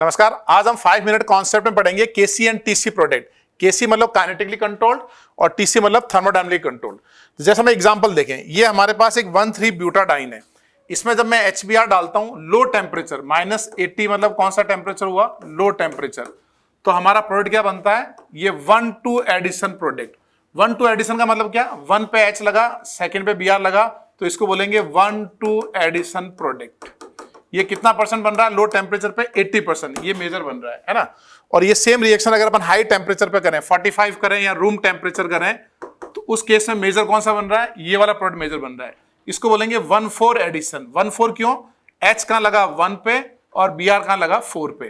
नमस्कार, आज हम 5 मिनट कॉन्सेप्ट में पढ़ेंगे केसी एंड टीसी प्रोडक्ट। केसी मतलब काइनेटिकली कंट्रोल्ड और टीसी मतलब थर्मोडायनेमिकली कंट्रोल्ड। जैसे हम एग्जांपल देखें, ये हमारे पास एक 1,3 ब्यूटाडाइन है। इसमें जब मैं HBr डालता हूं लो टेम्परेचर -80 मतलब कौन सा टेम्परेचर हुआ, लो टेम्परेचर, तो हमारा प्रोडक्ट क्या बनता है, ये 1,2 एडिशन प्रोडक्ट। 1,2 एडिशन का मतलब क्या, 1 पे H लगा, सेकंड पे Br लगा, तो इसको बोलेंगे 1,2 एडिशन प्रोडक्ट। ये कितना परसेंट बन रहा है, लो टेम्परेचर पे 80%, ये मेजर बन रहा है ना। और ये सेम रिएक्शन अगर अपन हाई टेम्परेचर पे करें, 45 करें या रूम टेम्परेचर करें, तो उस केस में मेजर कौन सा बन रहा है, ये वाला प्रोडक्ट मेजर बन रहा है। इसको बोलेंगे 1,4 एडिशन। 1,4 क्यों, H कहां लगा 1 पे और Br कहां लगा 4 पे,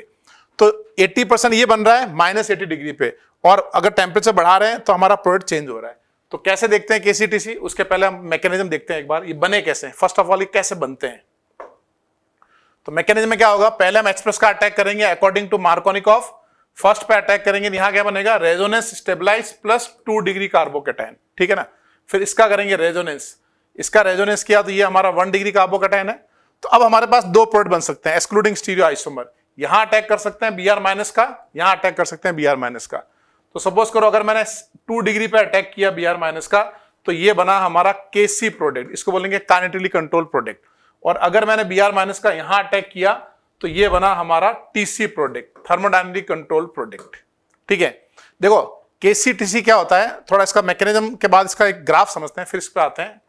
तो 80% ये बन रहा है -80 डिग्री पे। और अगर टेम्परेचर बढ़ा रहे हैं तो हमारा प्रोडक्ट चेंज हो रहा है। तो कैसे देखते हैं केसीटीसी, उसके पहले हम मैकेनिज्म देखते हैं एक बार, ये बने कैसे, फर्स्ट ऑफ ऑल ये कैसे बनते हैं। तो मैकेनिज्म में क्या होगा, पहले हम H+ का अटैक करेंगे अकॉर्डिंग टू मार्कोनिकॉफ। फर्स्ट पे अटैक करेंगे, यहां क्या बनेगा, resonance stabilise plus 2 degree carbocation, ठीक है ना। फिर इसका करेंगे रेजोनेंस, इसका रेजोनेंस किया तो ये हमारा 1 डिग्री कार्बोकैटायन है। तो अब हमारे पास दो प्रोडक्ट बन सकते हैं एक्सक्लूडिंग स्टीरियो आइसोमर। यहां अटैक कर सकते हैं Br- का, यहां अटैक कर सकते हैं Br- का। तो सपोज करो अगर मैंने 2 डिग्री पे अटैक किया Br- का, तो ये बना हमारा केसी प्रोडक्ट, इसको बोलेंगे काइनेटिकली कंट्रोल प्रोडक्ट। और अगर मैंने Br- का यहां अटैक किया तो ये बना हमारा TC product, thermodynamically control product, ठीक है। देखो केसी टीसी क्या होता है, थोड़ा इसका मैकेनिज्म के बाद इसका एक ग्राफ समझते हैं, फिर इस पे आते हैं।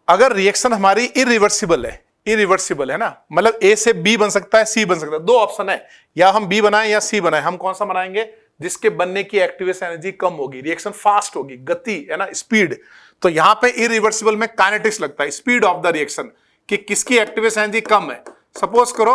अगर रिएक्शन हमारी इरिवर्सिबल है ना, मतलब ए से बी बन सकता है, सी बन सकता है, दो ऑप्शन है, या हम बी बनाएं या सी बनाएं। हम कौन सा बनाएंगे, जिसके बनने की एक्टिवेशन एनर्जी कम होगी, रिएक्शन फास्ट होगी, गति है ना, स्पीड। तो यहां पे इरिवर्सिबल में काइनेटिक्स लगता है, स्पीड ऑफ द रिएक्शन, कि किसकी एक्टिवेशन एनर्जी कम है। सपोज करो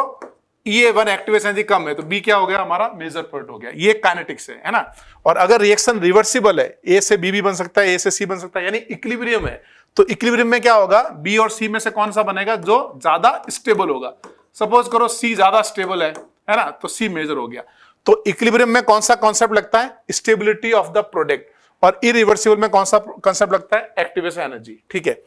E1 एक्टिवेशन एनर्जी कम है, तो बी क्या हो गया, हमारा मेजर प्रोडक्ट हो गया, ये काइनेटिक्स है ना। और अगर रिएक्शन रिवर्सिबल है, ए से बी भी बन सकता है, ए से सी बन सकता है, यानी इक्विलिब्रियम है, तो इक्विलिब्रियम में क्या होगा, बी और सी में से कौन सा बनेगा जो ज्यादा स्टेबल होगा। सपोज करो सी ज्यादा स्टेबल है ना, तो सी मेजर हो गया। तो इक्विलिब्रियम में कौन सा कॉन्सेप्ट लगता है, स्टेबिलिटी ऑफ द प्रोडक्ट, और इरिवर्सिबल में कौन सा कॉन्सेप्ट लगता है, एक्टिवेशन एनर्जी, ठीक है।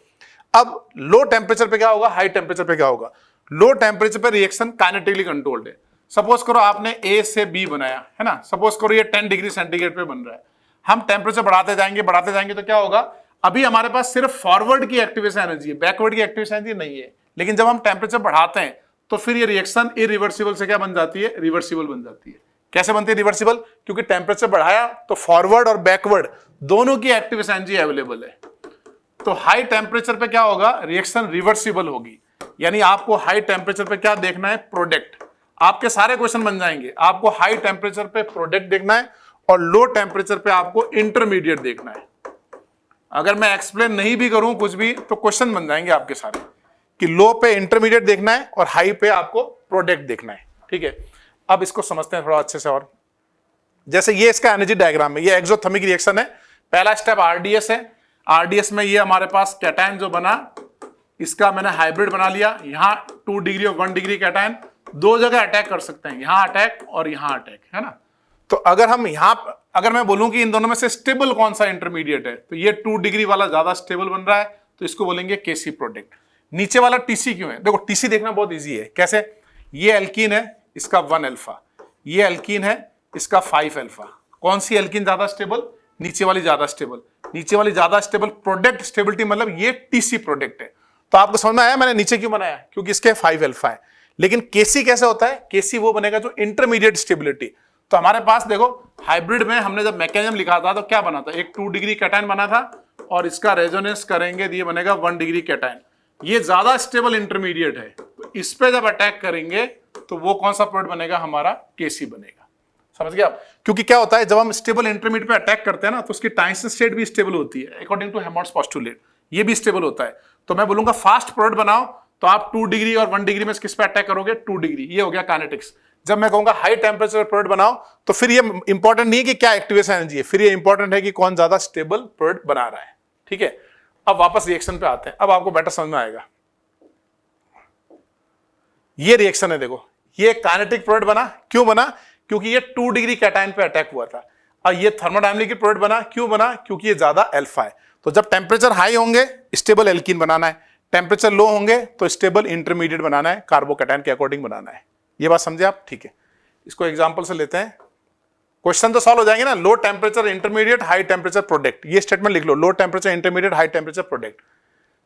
अब लो टेम्परेचर पे क्या होगा, हाई टेम्परेचर पे क्या होगा। लो टेम्परेचर पे रिएक्शन काइनेटिकली कंट्रोल्ड है। सपोज करो आपने ए से बी बनाया है ना, सपोज करो ये 10 डिग्री सेंटीग्रेड पे बन रहा है। हम टेम्परेचर बढ़ाते जाएंगे तो क्या होगा, अभी हमारे पास सिर्फ फॉरवर्ड की एक्टिवेशन एनर्जी है, बैकवर्ड की एक्टिवेशन एनर्जी नहीं है। लेकिन जब हम टेम्परेचर बढ़ाते हैं तो फिर ये रिएक्शन इरिवर्सिबल से क्या बन जाती है, रिवर्सिबल बन जाती है। कैसे बनती है रिवर्सिबल, क्योंकि टेम्परेचर बढ़ाया तो फॉरवर्ड और बैकवर्ड दोनों की एक्टिवेशन एनर्जी अवेलेबल है। तो हाई टेम्परेचर पे क्या होगा, रिएक्शन रिवर्सिबल होगी। यानी आपको हाई टेम्परेचर पे क्या देखना है, प्रोडक्ट। आपके सारे क्वेश्चन बन जाएंगे, आपको हाई टेम्परेचर पे प्रोडक्ट देखना है और लो टेम्परेचर पे आपको इंटरमीडिएट देखना है। अगर मैं एक्सप्लेन नहीं भी करूं कुछ भी, तो क्वेश्चन बन जाएंगे आपके सारे, कि लो पे इंटरमीडिएट देखना है और हाई पे आपको प्रोडक्ट देखना है, ठीक है। अब इसको समझते हैं थोड़ा अच्छे से। और जैसे ये इसका एनर्जी डायग्राम है, ये एक्सोथर्मिक रिएक्शन है। पहला स्टेप आरडीएस है। आरडीएस में ये हमारे पास कैटायन जो बना, इसका मैंने हाइब्रिड बना लिया। यहां 2 डिग्री और 1 डिग्री कैटायन दो जगह अटैक कर सकते हैं, यहां अटैक और यहां अटैक, है ना। तो अगर मैं बोलूं कि इन दोनों में से स्टेबल कौन सा इंटरमीडिएट है, तो ये 2 डिग्री वाला ज्यादा स्टेबल बन रहा है, तो इसको बोलेंगे केसी प्रोडक्ट। नीचे वाला टीसी क्यों है, देखो टीसी देखना बहुत ईजी है। कैसे, ये एल्कीन है, इसका 1 अल्फा, ये एल्कीन है, इसका 5 अल्फा। कौन सी एल्कीन ज्यादा स्टेबल, नीचे वाली ज्यादा स्टेबल। नीचे वाली ज्यादा स्टेबल, प्रोडक्ट स्टेबिलिटी मतलब ये टीसी प्रोडक्ट है। तो आपको समझ में आया मैंने नीचे क्यों बनाया, क्योंकि इसके 5 अल्फा है। लेकिन केसी कैसे होता है, केसी वो बनेगा जो इंटरमीडिएट स्टेबिलिटी। तो हमारे पास देखो हाइब्रिड में हमने जब मैकेनिज्म लिखा था तो क्या बना था, एक 2 डिग्री कैटायन बना था और इसका रेजोनेंस करेंगे तो ये बनेगा 1 डिग्री कैटायन। ये ज्यादा स्टेबल इंटरमीडिएट है, तो इस पे जब अटैक करेंगे तो वो कौन सा प्रोडक्ट बनेगा, हमारा केसी बनेगा। समझ गए आप, क्योंकि क्या होता है जब हम स्टेबल इंटरमीडिएट पे अटैक करते हैं ना, तो उसकी टाइम स्टेट भी स्टेबल होती है अकॉर्डिंग टू हेमोल्ट्स पोस्टुलेट, ये भी स्टेबल होता है। तो मैं बोलूंगा फास्ट प्रोडक्ट बनाओ, तो आप 2 डिग्री और 1 डिग्री में किस पे अटैक करोगे, 2 डिग्री, ये हो गया काइनेटिक्स। जब मैं कहूंगा हाई टेम्परेचर प्रोडक्ट बनाओ, तो फिर ये इंपॉर्टेंट नहीं है कि क्या एक्टिवेशन एनर्जी है, फिर ये इंपॉर्टेंट है कि कौन ज्यादा स्टेबल प्रोडक्ट बना रहा है, ठीक है। अब वापस रिएक्शन पे आते हैं, अब आपको बेटर समझ में आएगा। ये रिएक्शन है, देखो ये काइनेटिक प्रोडक्ट बना, क्यों बना, क्योंकि ये 2 डिग्री कैटायन पे अटैक हुआ था। और ये थर्मोडायनामिक प्रोडक्ट बना, क्यों बना? क्योंकि ये ज्यादा अल्फा है। तो जब टेम्परेचर हाई होंगे स्टेबल एल्कीन बनाना है, टेम्परेचर लो होंगे तो स्टेबल इंटरमीडिएट बनाना है, कार्बोकैटायन के अकॉर्डिंग बनाना है। ये बात समझे आप? ठीक है, इसको एग्जांपल से लेते हैं, क्वेश्चन तो सॉल्व हो जाएंगे ना। Low temperature intermediate high temperature product, ये स्टेटमेंट लिख लो, low temperature intermediate high temperature product.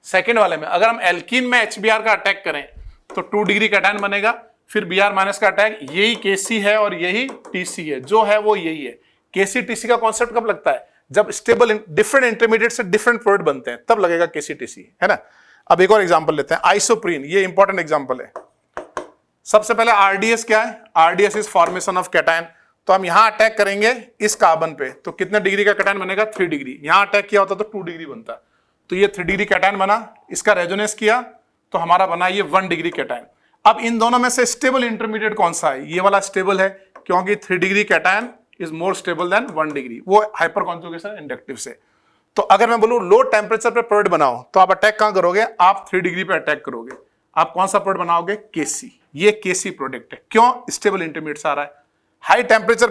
Second वाले में अगर हम एल्कीन में HBr का अटैक करें तो 2 डिग्री कैटायन बनेगा, फिर Br माइनस का अटैक, यही Kc है और यही Tc है, जो है वो यही है। Kc Tc का कॉन्सेप्ट कब लगता है? जब स्टेबल डिफरेंट इंटरमीडिएट से डिफरेंट प्रोडक्ट बनते हैं, तब लगेगा Kc Tc, है ना। अब एक और एग्जांपल लेते हैं, आइसोप्रीन, ये इंपॉर्टेंट एग्जांपल है। सबसे पहले RDS क्या है? RDS is formation of cation. तो हम यहां अटैक करेंगे इस कार्बन पे, तो कितने डिग्री का कैटायन बनेगा? 3 डिग्री। यहां अटैक किया होता तो 2 डिग्री बनता, तो ये 3 डिग्री कैटायन बना, इसका रेजोनेंस किया तो हमारा बना ये 1 डिग्री कैटायन। अब इन दोनों में से स्टेबल इंटरमीडिएट कौन सा है? ये वाला स्टेबल है, क्योंकि 3 degree cation is more stable then 1 degree, वो हाइपर कॉन्जुगेशन इंडक्टिव से। तो अगर मैं बोलूं लो टेम्परेचर पे प्रोडक्ट बनाओ, तो आप अटैक कहां करोगे? आप 3 डिग्री पे अटैक करोगे। आप कौन सा प्रोडक्ट बनाओगे? Kc। ये Kc प्रोडक्ट है, क्यों? स्टेबल इंटरमीडिएट से आ रहा है। हाई टेम्परेचर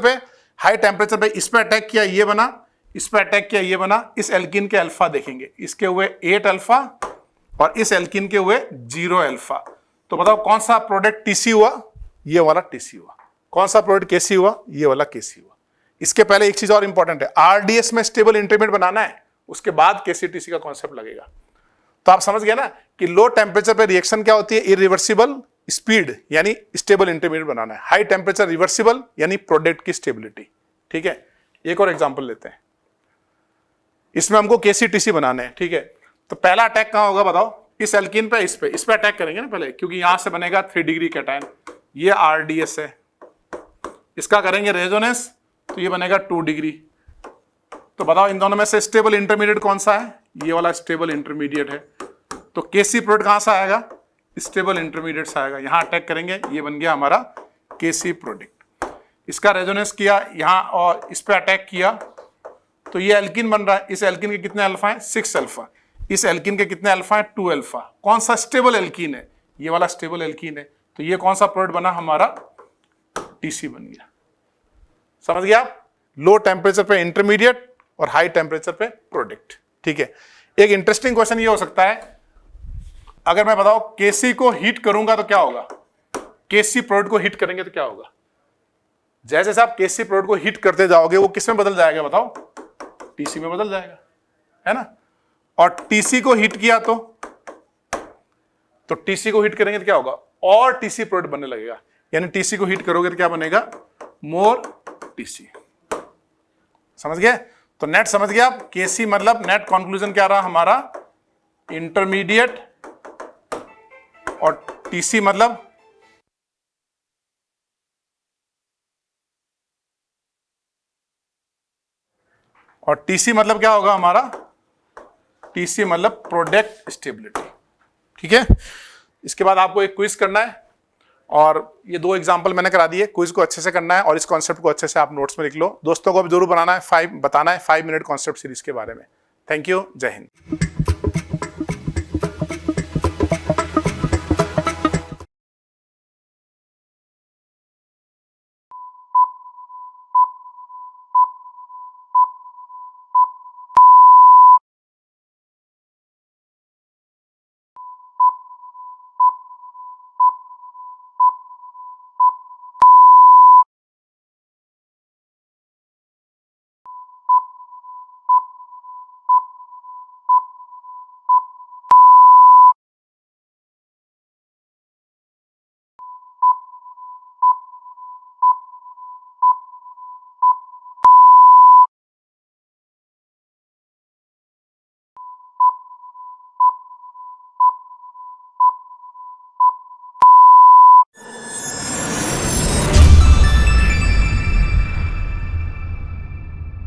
पे इस पे अटैक किया, ये बना, इस पे अटैक किया, ये बना। इस एल्कीन के अल्फा देखेंगे, इसके हुए 8 अल्फा और इस एल्कीन के हुए 0 अल्फा। तो बताओ कौन सा प्रोडक्ट Tc हुआ? ये वाला Tc हुआ। कौन सा प्रोडक्ट Kc हुआ? ये वाला Kc हुआ। इसके पहले एक चीज और इंपॉर्टेंट है, RDS में स्टेबल इंटरमीडिएट बनाना है, उसके बाद Kc Tc का कॉन्सेप्ट लगेगा। तो आप समझ गए ना कि लो टेम्परेचर पे रिएक्शन क्या होती है? इरिवर्सिबल स्पीड, यानी स्टेबल इंटरमीडिएट बनाना है। हाई टेम्परेचर रिवर्सिबल, यानी प्रोडक्ट की स्टेबिलिटी। ठीक है, एक और एग्जांपल लेते हैं, इसमें हमको Kc Tc बनाना है। ठीक है, तो पहला अटैक कहां होगा बताओ? इस एल्कीन पे, इस पे अटैक करेंगे ना पहले, क्योंकि यहां से बनेगा 3 डिग्री कैटायन, ये RDS है, इसका करेंगे रेजोनेंस तो ये बनेगा 2 डिग्री। तो बताओ इन दोनों में से स्टेबल इंटरमीडिएट कौन सा है? ये वाला स्टेबल इंटरमीडिएट है। तो Kc प्रोडक्ट कहां से आएगा? स्टेबल इंटरमीडिएट से आएगा। यहां अटैक करेंगे, ये बन गया हमारा Kc प्रोडक्ट। इसका रेजोनेंस किया यहां और इस पे अटैक किया, तो ये एल्कीन बन रहा है। इस एल्कीन के कितने अल्फा हैं? 6 अल्फा। इस एल्कीन के कितने अल्फा हैं? 2 अल्फा। कौन सा स्टेबल एल्कीन है? ये वाला स्टेबल एल्कीन है। तो ये कौन सा प्रोडक्ट बना? हमारा Tc बन गया। समझ गया आप? लो टेम्परेचर पे इंटरमीडिएट और हाई टेम्परेचर पे प्रोडक्ट। ठीक है, एक इंटरेस्टिंग क्वेश्चन ये हो सकता है, अगर मैं बताऊं Kc को हीट करूंगा तो क्या होगा? Kc प्रोडक्ट को हीट करेंगे तो क्या होगा? जैसे जैसे आप Kc प्रोडक्ट को हीट करते जाओगे, वो किस में बदल जाएगा बताओ? Tc में बदल जाएगा, है ना। और Tc को हीट किया तो Tc को हीट करेंगे तो क्या होगा? और Tc प्रोडक्ट बनने लगेगा, यानी Tc को हीट करोगे तो क्या बनेगा? मोर Tc। समझ गए? तो नेट समझ गया आप? Kc मतलब नेट कंक्लूजन क्या रहा हमारा? इंटरमीडिएट, और Tc मतलब क्या होगा हमारा? Tc मतलब प्रोडक्ट स्टेबिलिटी। ठीक है, इसके बाद आपको एक क्विज करना है, और ये 2 एग्जांपल मैंने करा दिए। क्विज को अच्छे से करना है और इस कॉन्सेप्ट को अच्छे से आप नोट्स में लिख लो। दोस्तों को भी जरूर बताना है, बताना है 5 मिनट कॉन्सेप्ट सीरीज के बारे में। थैंक यू, जय हिंद।